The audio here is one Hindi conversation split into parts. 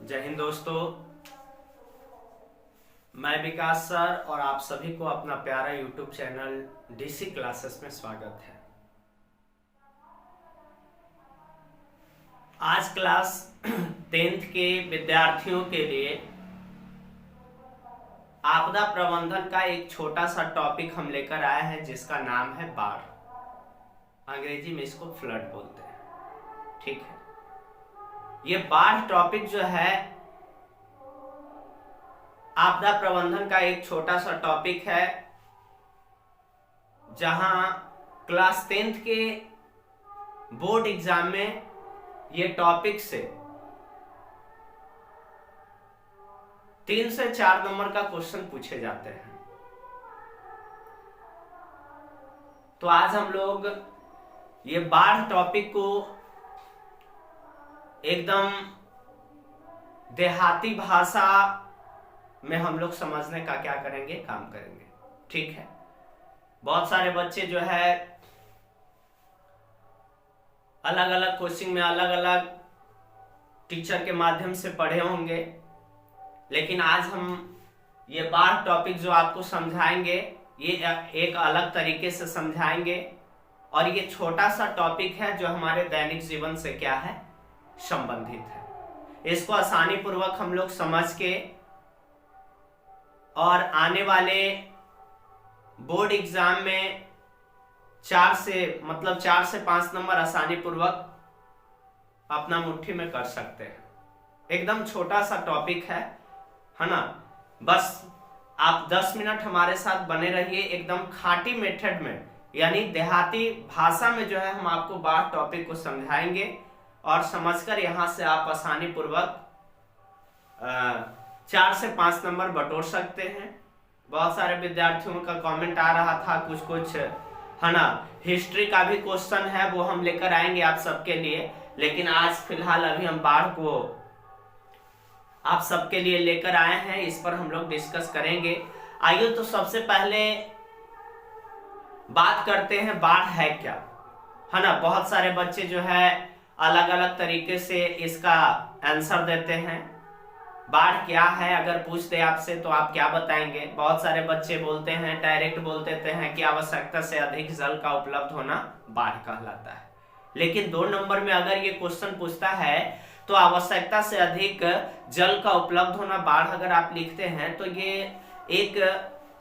जय हिंद दोस्तों, मैं विकास सर और आप सभी को अपना प्यारा यूट्यूब चैनल डीसी क्लासेस में स्वागत है। आज क्लास 10th के विद्यार्थियों के लिए आपदा प्रबंधन का एक छोटा सा टॉपिक हम लेकर आए हैं जिसका नाम है बाढ़। अंग्रेजी में इसको फ्लड बोलते हैं। ठीक है, ये बाढ़ टॉपिक जो है आपदा प्रबंधन का एक छोटा सा टॉपिक है, जहां क्लास 10th के बोर्ड एग्जाम में ये टॉपिक से 3 से 4 नंबर का क्वेश्चन पूछे जाते हैं। तो आज हम लोग ये बाढ़ टॉपिक को एकदम देहाती भाषा में हम लोग समझने का क्या करेंगे, काम करेंगे। ठीक है, बहुत सारे बच्चे जो है अलग अलग कोचिंग में अलग अलग टीचर के माध्यम से पढ़े होंगे, लेकिन आज हम ये बाढ़ टॉपिक जो आपको समझाएंगे ये एक अलग तरीके से समझाएंगे, और ये छोटा सा टॉपिक है जो हमारे दैनिक जीवन से क्या है, संबंधित है। इसको आसानी पूर्वक हम लोग समझ के और आने वाले बोर्ड एग्जाम में 4 से 5 नंबर आसानी पूर्वक अपना मुट्ठी में कर सकते हैं। एकदम छोटा सा टॉपिक है ना। बस आप 10 मिनट हमारे साथ बने रहिए, एकदम खाटी मेथड में यानी देहाती भाषा में जो है हम आपको बाढ़ टॉपिक को समझाएंगे, और समझकर यहां से आप आसानी पूर्वक 4 से 5 नंबर बटोर सकते हैं। बहुत सारे विद्यार्थियों का कमेंट आ रहा था, कुछ है ना, हिस्ट्री का भी क्वेश्चन है, वो हम लेकर आएंगे आप सबके लिए, लेकिन आज फिलहाल अभी हम बाढ़ को आप सबके लिए लेकर आए हैं, इस पर हम लोग डिस्कस करेंगे। आइए तो सबसे पहले बात करते हैं बाढ़ है क्या, है ना। बहुत सारे बच्चे जो है अलग अलग तरीके से इसका आंसर देते हैं। बाढ़ क्या है अगर पूछ दे आपसे तो आप क्या बताएंगे। बहुत सारे बच्चे बोलते हैं, डायरेक्ट बोल देते हैं कि आवश्यकता से अधिक जल का उपलब्ध होना बाढ़ कहलाता है। लेकिन 2 नंबर में अगर ये क्वेश्चन पूछता है तो आवश्यकता से अधिक जल का उपलब्ध होना बाढ़ अगर आप लिखते हैं तो ये एक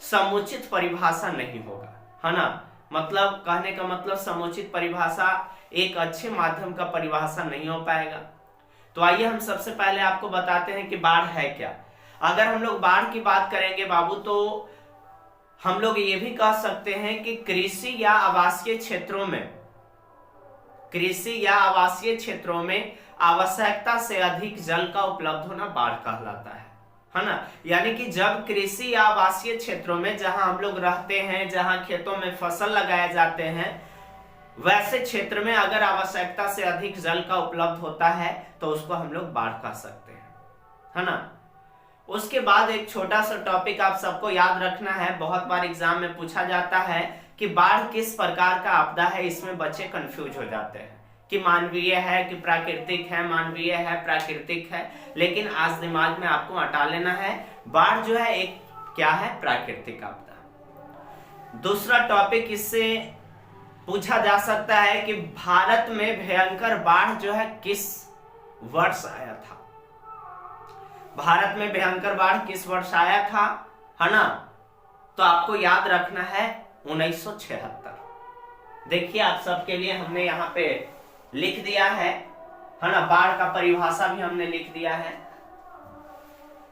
समुचित परिभाषा नहीं होगा, है ना। मतलब कहने का मतलब समुचित परिभाषा एक अच्छे माध्यम का परिभाषा नहीं हो पाएगा। तो आइए हम सबसे पहले आपको बताते हैं कि बाढ़ है क्या। अगर हम लोग बाढ़ की बात करेंगे बाबू, तो हम लोग ये भी कह सकते हैं कि कृषि या आवासीय क्षेत्रों में आवश्यकता से अधिक जल का उपलब्ध होना बाढ़ कहलाता है ना। यानी कि जब कृषि या आवासीय क्षेत्रों में जहां हम लोग रहते हैं, जहां खेतों में फसल लगाए जाते हैं, वैसे क्षेत्र में अगर आवश्यकता से अधिक जल का उपलब्ध होता है तो उसको हम लोग बाढ़ कह सकते हैं, है ना। उसके बाद एक छोटा सा टॉपिक आप सबको याद रखना है, बहुत बार एग्जाम में पूछा जाता है कि बाढ़ किस प्रकार का आपदा है। इसमें बच्चे कंफ्यूज हो जाते हैं कि मानवीय है कि प्राकृतिक है, मानवीय है प्राकृतिक है, लेकिन आज दिमाग में आपको हटा लेना है, बाढ़ जो है एक क्या है, प्राकृतिक आपदा। दूसरा टॉपिक इससे पूछा जा सकता है कि भारत में भयंकर बाढ़ जो है किस वर्ष आया था। भारत में भयंकर बाढ़ किस वर्ष आया था, है ना। तो आपको याद रखना है 1976। देखिए आप सबके लिए हमने यहाँ पे लिख दिया है ना। बाढ़ का परिभाषा भी हमने लिख दिया है।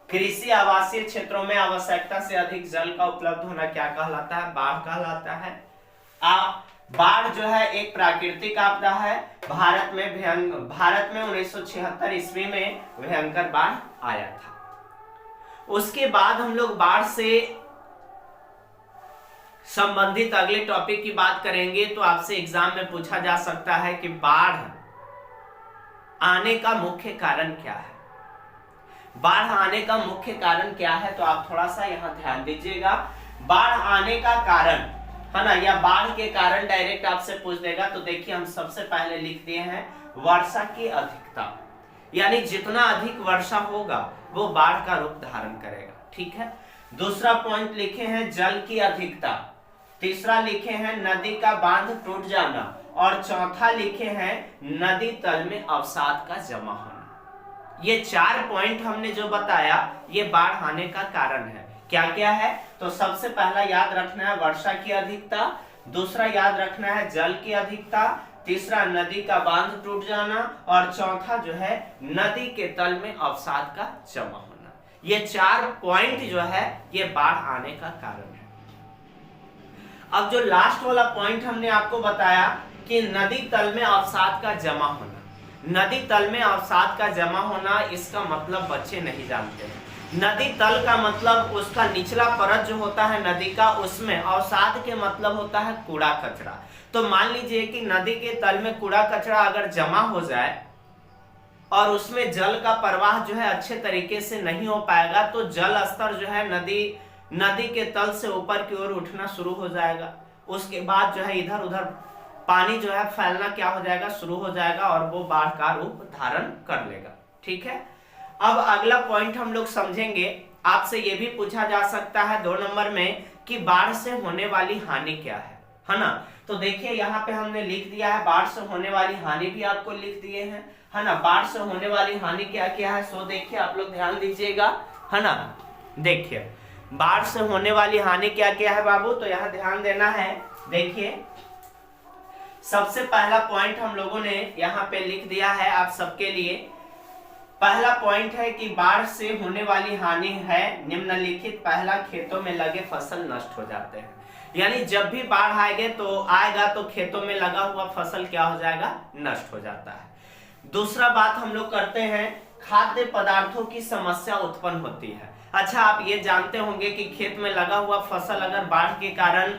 कृषि आवासीय क्षेत्रों में आवश्यकता से अधिक जल का उपलब्ध होना क्या कहलाता है, बाढ़ कहलाता है। बाढ़ जो है एक प्राकृतिक आपदा है। भारत में 1976 ईस्वी में भयंकर बाढ़ आया था। उसके बाद हम लोग बाढ़ से संबंधित अगले टॉपिक की बात करेंगे। तो आपसे एग्जाम में पूछा जा सकता है कि बाढ़ आने का मुख्य कारण क्या है। बाढ़ आने का मुख्य कारण क्या है, तो आप थोड़ा सा यहां ध्यान दीजिएगा। बाढ़ आने का कारण, है ना, या बाढ़ के कारण डायरेक्ट आपसे पूछ देगा। तो देखिए हम सबसे पहले लिख दिए हैं वर्षा की अधिकता। यानी जितना अधिक वर्षा होगा वो बाढ़ का रूप धारण करेगा। ठीक है, दूसरा पॉइंट लिखे हैं जल की अधिकता, तीसरा लिखे हैं नदी का बांध टूट जाना, और चौथा लिखे हैं नदी तल में अवसाद का जमा होना। ये 4 पॉइंट हमने जो बताया ये बाढ़ आने का कारण है। क्या क्या है? तो सबसे पहला याद रखना है वर्षा की अधिकता, दूसरा याद रखना है जल की अधिकता, तीसरा नदी का बांध टूट जाना, और चौथा जो है नदी के तल में अवसाद का जमा होना। ये 4 पॉइंट जो है ये बाढ़ आने का कारण है। अब जो लास्ट वाला पॉइंट हमने आपको बताया कि नदी तल में अवसाद का जमा होना, नदी तल में अवसाद का जमा होना इसका मतलब बच्चे नहीं जानते हैं। नदी तल का मतलब उसका निचला परत जो होता है नदी का, उसमें अवसाद के मतलब होता है कूड़ा कचरा। तो मान लीजिए कि नदी के तल में कूड़ा कचरा अगर जमा हो जाए और उसमें जल का प्रवाह जो है अच्छे तरीके से नहीं हो पाएगा, तो जल स्तर जो है नदी के तल से ऊपर की ओर उठना शुरू हो जाएगा। उसके बाद जो है इधर उधर पानी जो है फैलना क्या हो जाएगा, शुरू हो जाएगा, और वो बाढ़ का रूप धारण कर लेगा। ठीक है, अब अगला पॉइंट हम लोग समझेंगे। आपसे ये भी पूछा जा सकता है 2 नंबर में कि बाढ़ से होने वाली हानि क्या है ना। तो देखिए यहाँ पे हमने लिख दिया है बाढ़ से होने वाली हानि भी आपको लिख दिए हैं, है ना। बाढ़ से होने वाली हानि क्या क्या है, सो देखिए आप लोग ध्यान दीजिएगा, है ना। देखिए बाढ़ से होने वाली हानि क्या क्या है बाबू, तो यहाँ ध्यान देना है। देखिए सबसे पहला पॉइंट हम लोगों ने यहाँ पे लिख दिया है आप सबके लिए। पहला पॉइंट है कि बाढ़ से होने वाली हानि है निम्नलिखित। पहला, खेतों में लगे फसल नष्ट हो जाते हैं, यानी जब भी बाढ़ आएगा तो खेतों में लगा हुआ फसल क्या हो जाएगा, नष्ट हो जाता है। दूसरा बात हम लोग करते हैं, खाद्य पदार्थों की समस्या उत्पन्न होती है। अच्छा, आप ये जानते होंगे कि खेत में लगा हुआ फसल अगर बाढ़ के कारण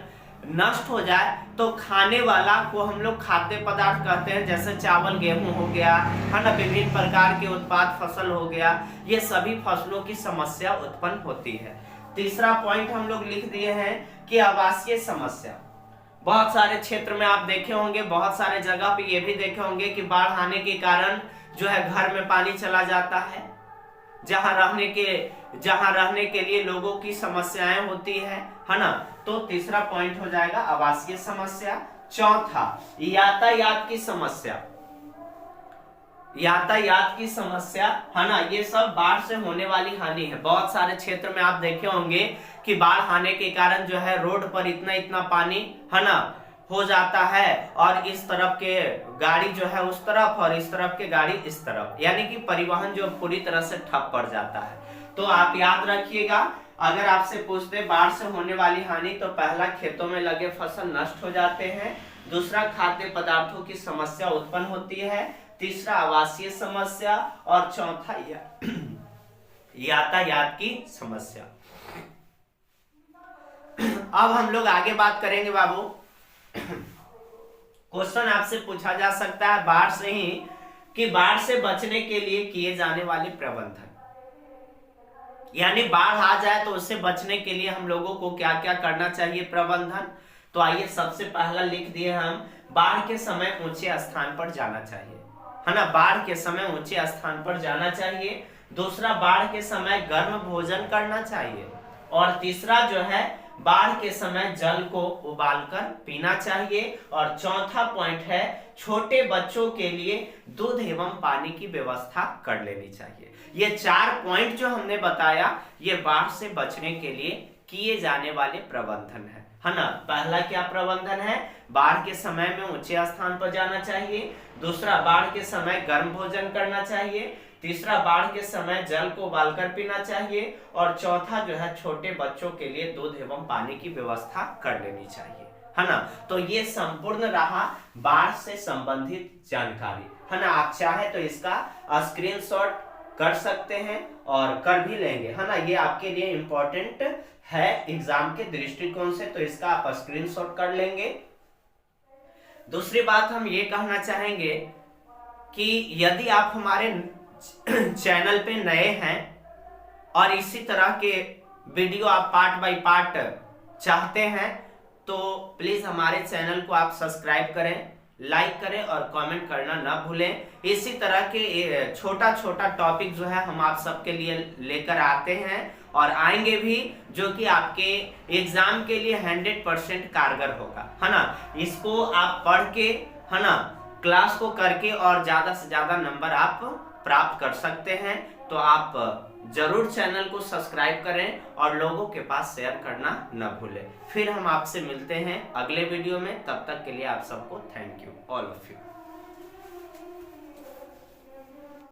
नष्ट हो जाए तो खाने वाला को हम लोग खाद्य पदार्थ कहते हैं, जैसे चावल गेहूं हो गया, है ना, विभिन्न प्रकार के उत्पाद फसल हो गया, ये सभी फसलों की समस्या उत्पन्न होती है। तीसरा पॉइंट हम लोग लिख दिए हैं कि आवासीय समस्या। बहुत सारे क्षेत्र में आप देखे होंगे, बहुत सारे जगह पे ये भी देखे होंगे कि बाढ़ आने के कारण जो है घर में पानी चला जाता है, जहां रहने के लिए लोगों की समस्याएं होती है ना। तो तीसरा पॉइंट हो जाएगा आवासीय समस्या। चौथा, यातायात की समस्या, है ना। ये सब बाढ़ से होने वाली हानि है। बहुत सारे क्षेत्र में आप देखे होंगे कि बाढ़ आने के कारण जो है रोड पर इतना पानी, है ना, हो जाता है, और इस तरफ के गाड़ी जो है उस तरफ और इस तरफ के गाड़ी इस तरफ, यानी कि परिवहन जो पूरी तरह से ठप पड़ जाता है। तो आप याद रखिएगा, अगर आपसे पूछते बाढ़ से होने वाली हानि, तो पहला, खेतों में लगे फसल नष्ट हो जाते हैं, दूसरा, खाद्य पदार्थों की समस्या उत्पन्न होती है, तीसरा, आवासीय समस्या, और चौथा, यातायात की समस्या। अब हम लोग आगे बात करेंगे बाबू। क्वेश्चन आपसे पूछा जा सकता है बाढ़ से ही कि बाढ़ से बचने के लिए किए जाने वाले प्रबंधन, यानी बाढ़ आ जाए तो उससे बचने के लिए हम लोगों को क्या क्या करना चाहिए, प्रबंधन। तो आइए सबसे पहला लिख दिए हम, बाढ़ के समय ऊंचे स्थान पर जाना चाहिए, है ना। बाढ़ के समय ऊंचे स्थान पर जाना चाहिए। दूसरा, बाढ़ के समय गर्म भोजन करना चाहिए। और तीसरा जो है, बाढ़ के समय जल को उबालकर पीना चाहिए। और चौथा पॉइंट है, छोटे बच्चों के लिए दूध एवं पानी की व्यवस्था कर लेनी चाहिए। ये 4 पॉइंट जो हमने बताया ये बाढ़ से बचने के लिए किए जाने वाले प्रबंधन है ना। पहला क्या प्रबंधन है, बाढ़ के समय में ऊंचे स्थान पर जाना चाहिए। दूसरा, बाढ़ के समय गर्म भोजन करना चाहिए। तीसरा, बाढ़ के समय जल को उबालकर पीना चाहिए। और चौथा जो है, छोटे बच्चों के लिए दूध एवं पानी की व्यवस्था कर लेनी चाहिए, है ना। तो ये संपूर्ण रहा बाढ़ से संबंधित जानकारी, है ना। आप चाहे तो इसका स्क्रीनशॉट कर सकते हैं और कर भी लेंगे, है ना। ये आपके लिए इंपॉर्टेंट है एग्जाम के दृष्टिकोण से, तो इसका आप स्क्रीनशॉट कर लेंगे। दूसरी बात हम ये कहना चाहेंगे कि यदि आप हमारे चैनल पे नए हैं और इसी तरह के वीडियो आप पार्ट बाय पार्ट चाहते हैं, तो प्लीज हमारे चैनल को आप सब्सक्राइब करें, लाइक करें और कमेंट करना ना भूलें। इसी तरह के छोटा छोटा टॉपिक जो है हम आप सबके लिए लेकर आते हैं और आएंगे भी, जो कि आपके एग्जाम के लिए 100% कारगर होगा, है ना। इसको आप पढ़ के, है ना, क्लास को करके और ज्यादा से ज्यादा नंबर आप प्राप्त कर सकते हैं। तो आप जरूर चैनल को सब्सक्राइब करें और लोगों के पास शेयर करना न भूलें। फिर हम आपसे मिलते हैं अगले वीडियो में, तब तक के लिए आप सबको thank you all of you.